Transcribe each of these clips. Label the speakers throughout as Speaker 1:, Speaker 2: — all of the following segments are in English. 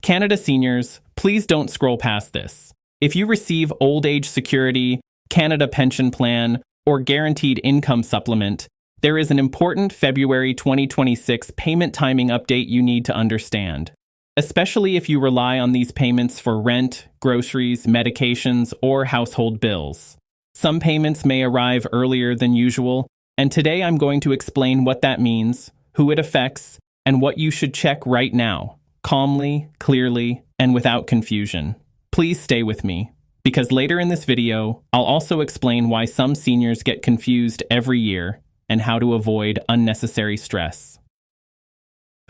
Speaker 1: Canada seniors, please don't scroll past this. If you receive Old Age Security, Canada Pension Plan, or Guaranteed Income Supplement, there is an important February 2026 payment timing update you need to understand, especially if you rely on these payments for rent, groceries, medications, or household bills. Some payments may arrive earlier than usual, and today I'm going to explain what that means, who it affects, and what you should check right now, calmly, clearly, and without confusion. Please stay with me, because later in this video, I'll also explain why some seniors get confused every year and how to avoid unnecessary stress.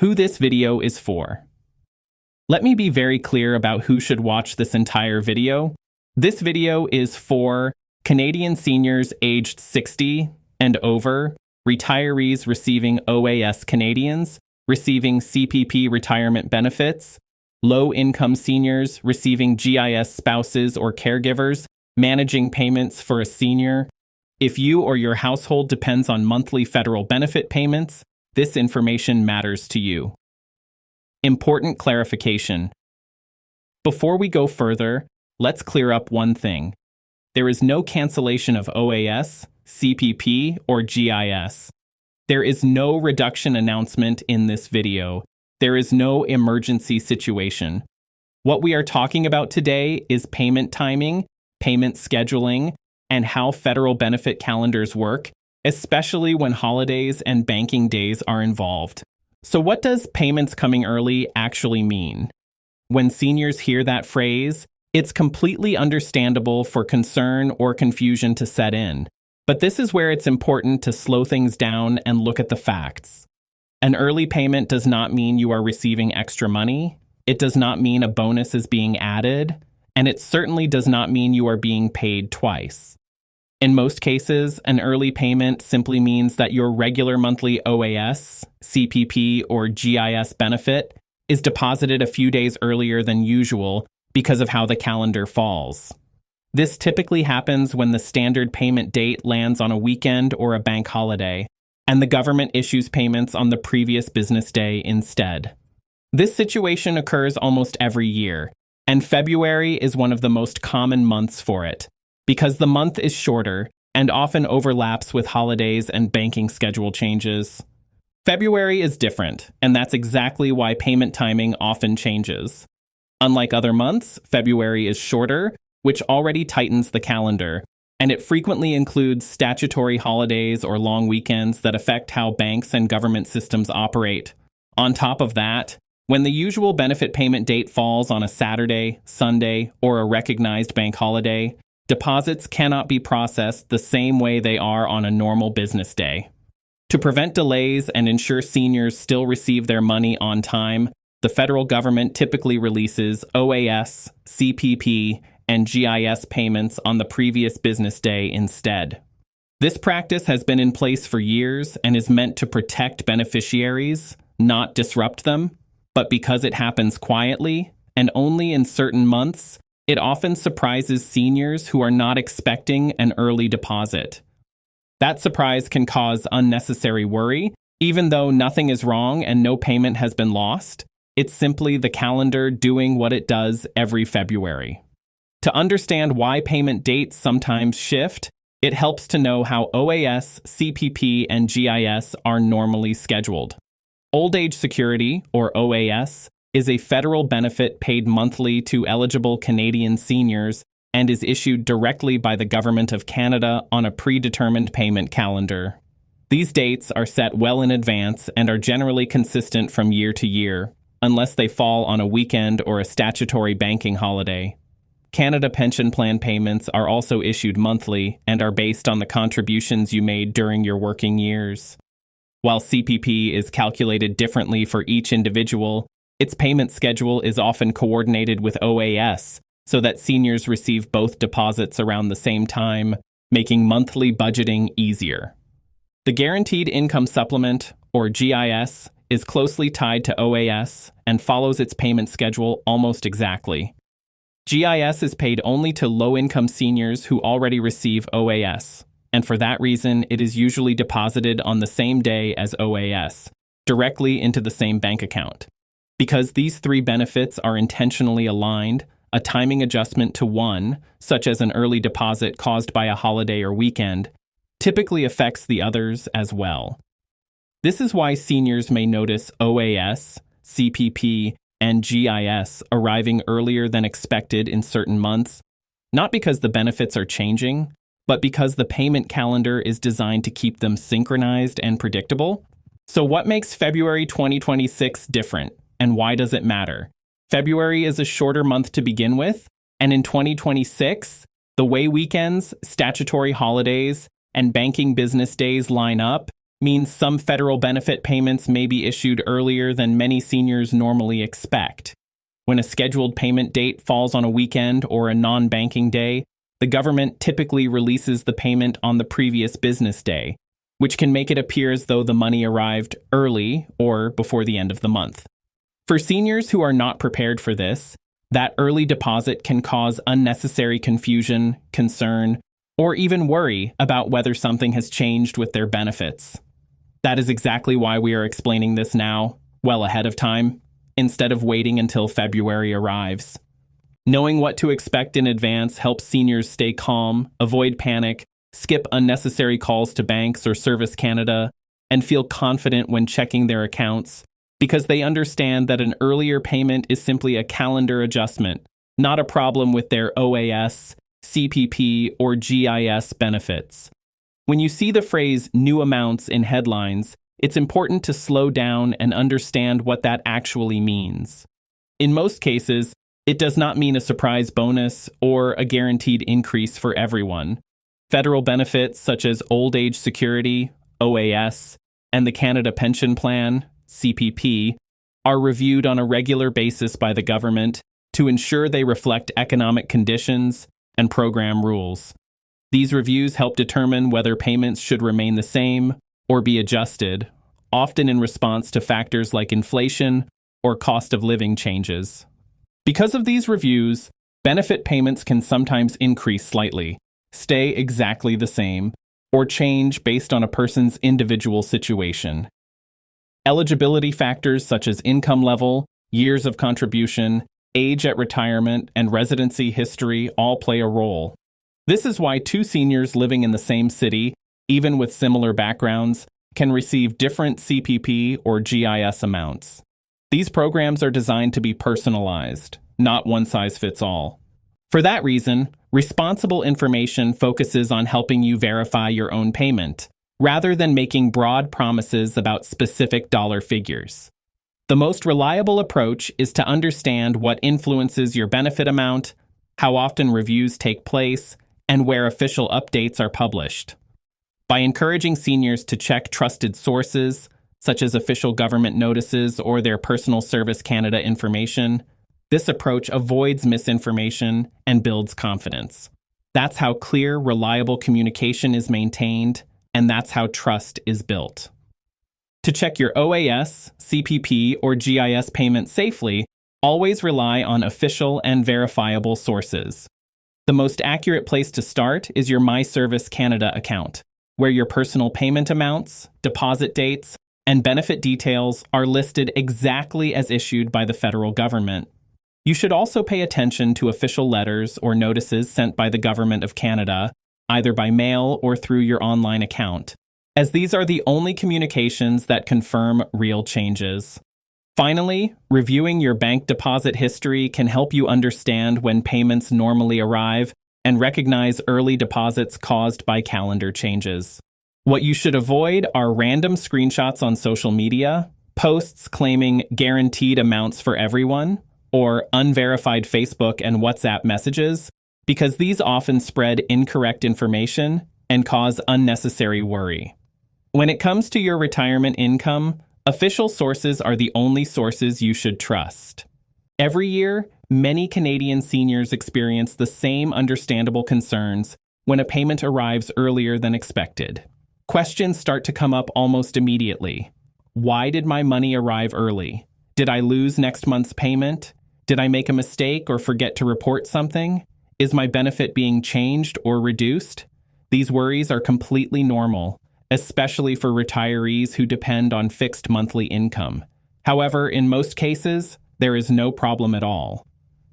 Speaker 1: Who this video is for. Let me be very clear about who should watch this entire video. This video is for Canadian seniors aged 60 and over, retirees receiving OAS Canadians, receiving CPP retirement benefits, low-income seniors receiving GIS spouses or caregivers, managing payments for a senior. If you or your household depends on monthly federal benefit payments, this information matters to you. Important clarification. Before we go further, let's clear up one thing. There is no cancellation of OAS, CPP, or GIS. There is no reduction announcement in this video. There is no emergency situation. What we are talking about today is payment timing, payment scheduling, and how federal benefit calendars work, especially when holidays and banking days are involved. So what does payments coming early actually mean? When seniors hear that phrase, it's completely understandable for concern or confusion to set in. But this is where it's important to slow things down and look at the facts. An early payment does not mean you are receiving extra money. It does not mean a bonus is being added. And it certainly does not mean you are being paid twice. In most cases, an early payment simply means that your regular monthly OAS, CPP, or GIS benefit is deposited a few days earlier than usual because of how the calendar falls. This typically happens when the standard payment date lands on a weekend or a bank holiday, and the government issues payments on the previous business day instead. This situation occurs almost every year, and February is one of the most common months for it, because the month is shorter and often overlaps with holidays and banking schedule changes. February is different, and that's exactly why payment timing often changes. Unlike other months, February is shorter, which already tightens the calendar, and it frequently includes statutory holidays or long weekends that affect how banks and government systems operate. On top of that, when the usual benefit payment date falls on a Saturday, Sunday, or a recognized bank holiday, deposits cannot be processed the same way they are on a normal business day. To prevent delays and ensure seniors still receive their money on time, the federal government typically releases OAS, CPP, and GIS payments on the previous business day instead. This practice has been in place for years and is meant to protect beneficiaries, not disrupt them, but because it happens quietly and only in certain months, it often surprises seniors who are not expecting an early deposit. That surprise can cause unnecessary worry, even though nothing is wrong and no payment has been lost. It's simply the calendar doing what it does every February. To understand why payment dates sometimes shift, it helps to know how OAS, CPP, and GIS are normally scheduled. Old Age Security, or OAS, is a federal benefit paid monthly to eligible Canadian seniors and is issued directly by the Government of Canada on a predetermined payment calendar. These dates are set well in advance and are generally consistent from year to year, unless they fall on a weekend or a statutory banking holiday. Canada Pension Plan payments are also issued monthly and are based on the contributions you made during your working years. While CPP is calculated differently for each individual, its payment schedule is often coordinated with OAS so that seniors receive both deposits around the same time, making monthly budgeting easier. The Guaranteed Income Supplement, or GIS, is closely tied to OAS and follows its payment schedule almost exactly. GIS is paid only to low-income seniors who already receive OAS, and for that reason, it is usually deposited on the same day as OAS, directly into the same bank account. Because these three benefits are intentionally aligned, a timing adjustment to one, such as an early deposit caused by a holiday or weekend, typically affects the others as well. This is why seniors may notice OAS, CPP, and GIS arriving earlier than expected in certain months, not because the benefits are changing, but because the payment calendar is designed to keep them synchronized and predictable. So what makes February 2026 different, and why does it matter? February is a shorter month to begin with, and in 2026, the way weekends, statutory holidays, and banking business days line up means some federal benefit payments may be issued earlier than many seniors normally expect. When a scheduled payment date falls on a weekend or a non-banking day, the government typically releases the payment on the previous business day, which can make it appear as though the money arrived early or before the end of the month. For seniors who are not prepared for this, that early deposit can cause unnecessary confusion, concern, or even worry about whether something has changed with their benefits. That is exactly why we are explaining this now, well ahead of time, instead of waiting until February arrives. Knowing what to expect in advance helps seniors stay calm, avoid panic, skip unnecessary calls to banks or Service Canada, and feel confident when checking their accounts, because they understand that an earlier payment is simply a calendar adjustment, not a problem with their OAS, CPP, or GIS benefits. When you see the phrase new amounts in headlines, it's important to slow down and understand what that actually means. In most cases, it does not mean a surprise bonus or a guaranteed increase for everyone. Federal benefits such as Old Age Security, OAS, and the Canada Pension Plan, CPP, are reviewed on a regular basis by the government to ensure they reflect economic conditions and program rules. These reviews help determine whether payments should remain the same or be adjusted, often in response to factors like inflation or cost of living changes. Because of these reviews, benefit payments can sometimes increase slightly, stay exactly the same, or change based on a person's individual situation. Eligibility factors such as income level, years of contribution, age at retirement, and residency history all play a role. This is why two seniors living in the same city, even with similar backgrounds, can receive different CPP or GIS amounts. These programs are designed to be personalized, not one size fits all. For that reason, responsible information focuses on helping you verify your own payment, rather than making broad promises about specific dollar figures. The most reliable approach is to understand what influences your benefit amount, how often reviews take place, and where official updates are published. By encouraging seniors to check trusted sources, such as official government notices or their personal Service Canada information, this approach avoids misinformation and builds confidence. That's how clear, reliable communication is maintained, and that's how trust is built. To check your OAS, CPP, or GIS payment safely, always rely on official and verifiable sources. The most accurate place to start is your My Service Canada account, where your personal payment amounts, deposit dates, and benefit details are listed exactly as issued by the federal government. You should also pay attention to official letters or notices sent by the Government of Canada, either by mail or through your online account, as these are the only communications that confirm real changes. Finally, reviewing your bank deposit history can help you understand when payments normally arrive and recognize early deposits caused by calendar changes. What you should avoid are random screenshots on social media, posts claiming guaranteed amounts for everyone, or unverified Facebook and WhatsApp messages, because these often spread incorrect information and cause unnecessary worry. When it comes to your retirement income, official sources are the only sources you should trust. Every year, many Canadian seniors experience the same understandable concerns when a payment arrives earlier than expected. Questions start to come up almost immediately. Why did my money arrive early? Did I lose next month's payment? Did I make a mistake or forget to report something? Is my benefit being changed or reduced? These worries are completely normal, especially for retirees who depend on fixed monthly income. However, in most cases, there is no problem at all.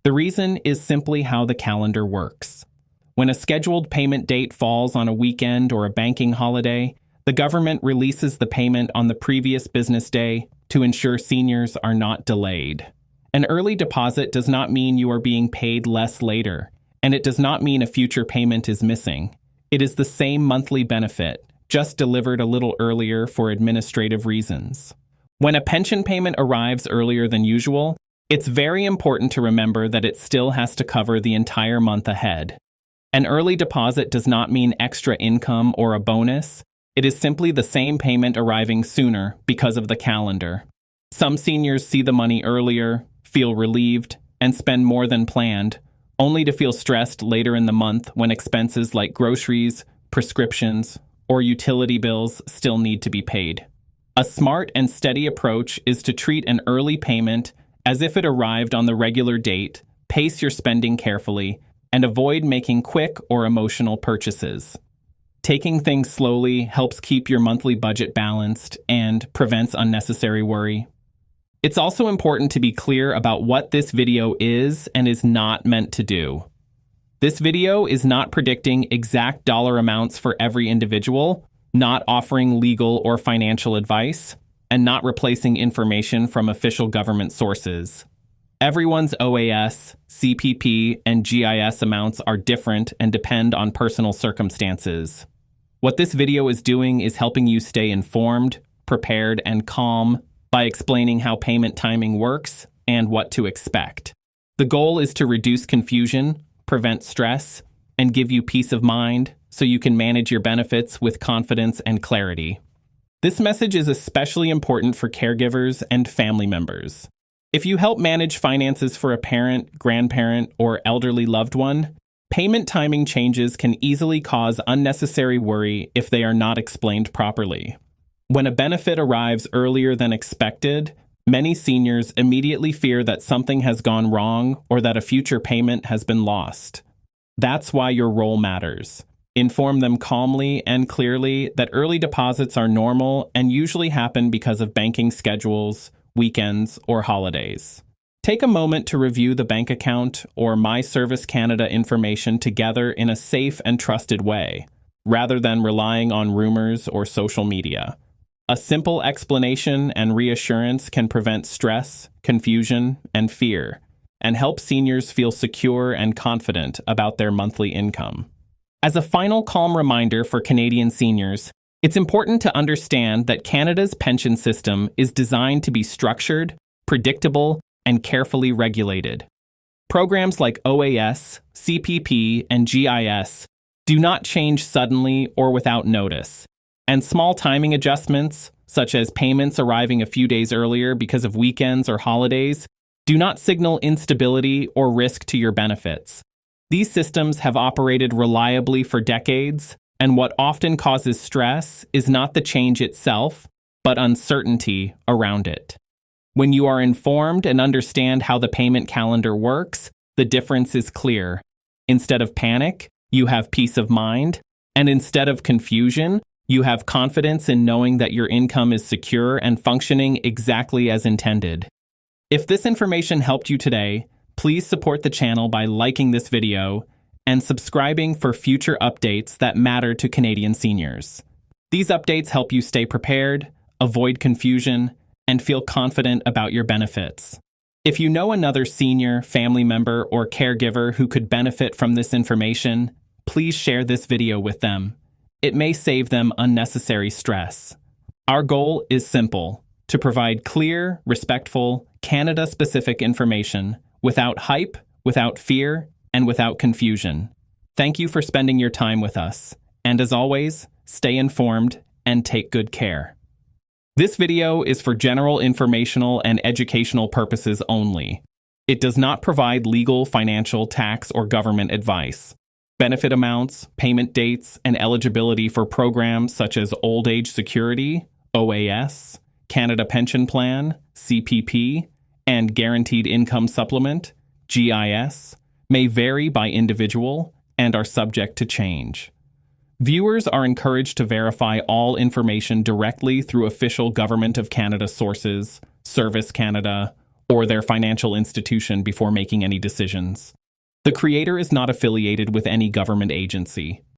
Speaker 1: The reason is simply how the calendar works. When a scheduled payment date falls on a weekend or a banking holiday, the government releases the payment on the previous business day to ensure seniors are not delayed. An early deposit does not mean you are being paid less later, and it does not mean a future payment is missing. It is the same monthly benefit, just delivered a little earlier for administrative reasons. When a pension payment arrives earlier than usual, it's very important to remember that it still has to cover the entire month ahead. An early deposit does not mean extra income or a bonus. It is simply the same payment arriving sooner because of the calendar. Some seniors see the money earlier, feel relieved, and spend more than planned, only to feel stressed later in the month when expenses like groceries, prescriptions, or utility bills still need to be paid. A smart and steady approach is to treat an early payment as if it arrived on the regular date, pace your spending carefully, and avoid making quick or emotional purchases. Taking things slowly helps keep your monthly budget balanced and prevents unnecessary worry. It's also important to be clear about what this video is and is not meant to do. This video is not predicting exact dollar amounts for every individual, not offering legal or financial advice, and not replacing information from official government sources. Everyone's OAS, CPP, and GIS amounts are different and depend on personal circumstances. What this video is doing is helping you stay informed, prepared, and calm by explaining how payment timing works and what to expect. The goal is to reduce confusion, prevent stress, and give you peace of mind so you can manage your benefits with confidence and clarity. This message is especially important for caregivers and family members. If you help manage finances for a parent, grandparent, or elderly loved one, payment timing changes can easily cause unnecessary worry if they are not explained properly. When a benefit arrives earlier than expected, many seniors immediately fear that something has gone wrong or that a future payment has been lost. That's why your role matters. Inform them calmly and clearly that early deposits are normal and usually happen because of banking schedules, weekends, or holidays. Take a moment to review the bank account or My Service Canada information together in a safe and trusted way, rather than relying on rumors or social media. A simple explanation and reassurance can prevent stress, confusion, and fear, and help seniors feel secure and confident about their monthly income. As a final calm reminder for Canadian seniors, it's important to understand that Canada's pension system is designed to be structured, predictable, and carefully regulated. Programs like OAS, CPP, and GIS do not change suddenly or without notice, and small timing adjustments, such as payments arriving a few days earlier because of weekends or holidays, do not signal instability or risk to your benefits. These systems have operated reliably for decades, and what often causes stress is not the change itself, but uncertainty around it. When you are informed and understand how the payment calendar works, the difference is clear. Instead of panic, you have peace of mind, and instead of confusion, you have confidence in knowing that your income is secure and functioning exactly as intended. If this information helped you today, please support the channel by liking this video and subscribing for future updates that matter to Canadian seniors. These updates help you stay prepared, avoid confusion, and feel confident about your benefits. If you know another senior, family member, or caregiver who could benefit from this information, please share this video with them. It may save them unnecessary stress. Our goal is simple: to provide clear, respectful, Canada-specific information without hype, without fear, and without confusion. Thank you for spending your time with us. And as always, stay informed and take good care. This video is for general informational and educational purposes only. It does not provide legal, financial, tax, or government advice. Benefit amounts, payment dates, and eligibility for programs such as Old Age Security, OAS, Canada Pension Plan, CPP, and Guaranteed Income Supplement, GIS, may vary by individual and are subject to change. Viewers are encouraged to verify all information directly through official Government of Canada sources, Service Canada, or their financial institution before making any decisions. The creator is not affiliated with any government agency.